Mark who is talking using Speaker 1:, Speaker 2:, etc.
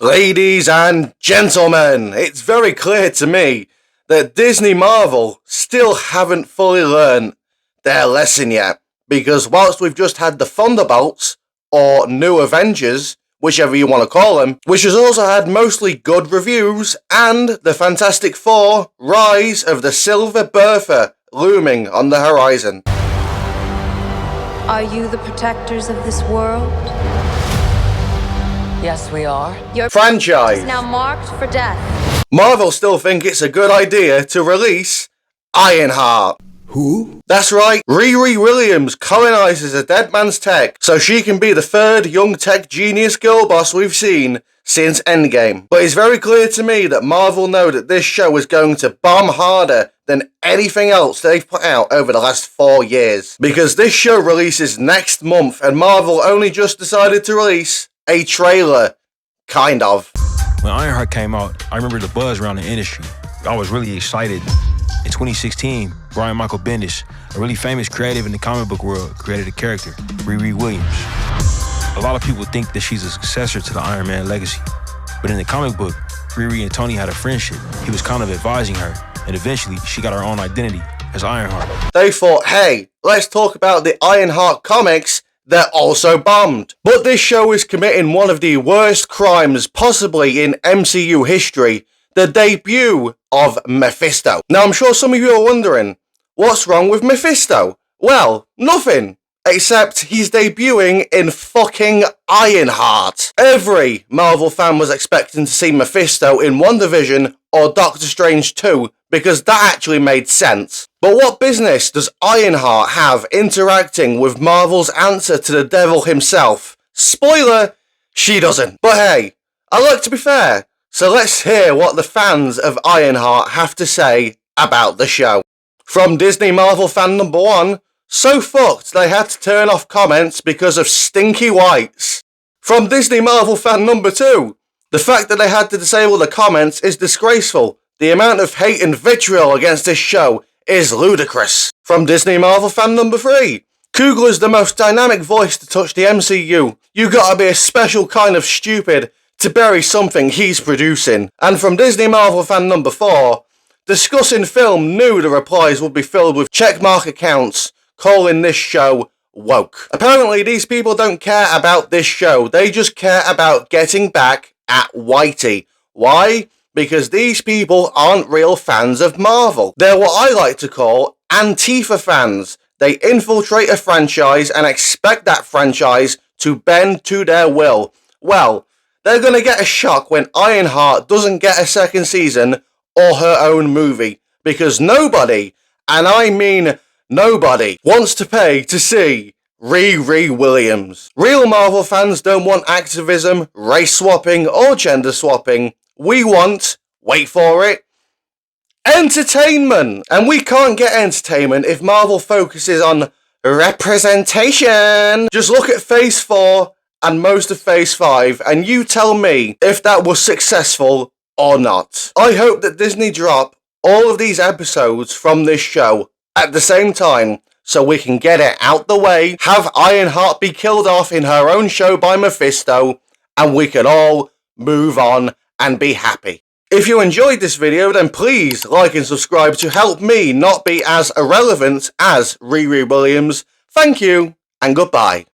Speaker 1: Ladies and gentlemen, it's very clear to me that Disney Marvel still haven't fully learned their lesson yet. Because whilst we've just had the Thunderbolts, or New Avengers, whichever you want to call them, which has also had mostly good reviews, and the Fantastic Four, Rise of the Silver Bertha looming on the horizon.
Speaker 2: Are you the protectors of this world?
Speaker 3: Yes, we are.
Speaker 2: Your
Speaker 1: franchise
Speaker 2: is now marked for death.
Speaker 1: Marvel still think it's a good idea to release Ironheart.
Speaker 4: Who?
Speaker 1: That's right, Riri Williams colonizes a dead man's tech so she can be the third young tech genius girl boss we've seen since Endgame. But it's very clear to me that Marvel know that this show is going to bomb harder than anything else they've put out over the last 4 years. Because this show releases next month and Marvel only just decided to release a trailer. Kind of.
Speaker 5: When Ironheart came out, I remember the buzz around the industry. I was really excited. In 2016, Brian Michael Bendis, a really famous creative in the comic book world, created a character, Riri Williams. A lot of people think that she's a successor to the Iron Man legacy. But in the comic book, Riri and Tony had a friendship. He was kind of advising her, and eventually she got her own identity as Ironheart.
Speaker 1: They thought, hey, let's talk about the Ironheart comics that also bombed. But this show is committing one of the worst crimes possibly in MCU history, the debut of Mephisto. Now I'm sure some of you are wondering, what's wrong with Mephisto? Well, nothing. Except he's debuting in fucking Ironheart. Every Marvel fan was expecting to see Mephisto in WandaVision or Doctor Strange 2 because that actually made sense. But what business does Ironheart have interacting with Marvel's answer to the devil himself? Spoiler, she doesn't. But hey, I like to be fair, so let's hear what the fans of Ironheart have to say about the show. From Disney Marvel fan number 1, so fucked they had to turn off comments because of stinky whites. From Disney Marvel fan number 2, the fact that they had to disable the comments is disgraceful. The amount of hate and vitriol against this show is ludicrous. From Disney Marvel fan number 3, Coogler's the most dynamic voice to touch the MCU. You gotta be a special kind of stupid to bury something he's producing. And from Disney Marvel fan number 4, discussing film knew the replies would be filled with checkmark accounts calling this show woke. Apparently these people don't care about this show, they just care about getting back at Whitey. Why? Because these people aren't real fans of Marvel. They're what I like to call Antifa fans. They infiltrate a franchise and expect that franchise to bend to their will. Well, they're gonna get a shock when Ironheart doesn't get a second season or her own movie. Because nobody, and I mean nobody, wants to pay to see Riri Williams. Real Marvel fans don't want activism, race swapping, or gender swapping. We want, wait for it, entertainment. And we can't get entertainment if Marvel focuses on representation. Just look at Phase 4 and most of Phase 5 and you tell me if that was successful or not. I hope that Disney drop all of these episodes from this show at the same time so we can get it out the way, have Ironheart be killed off in her own show by Mephisto, and we can all move on and be happy. If you enjoyed this video, then please like and subscribe to help me not be as irrelevant as Riri Williams. Thank you, and goodbye.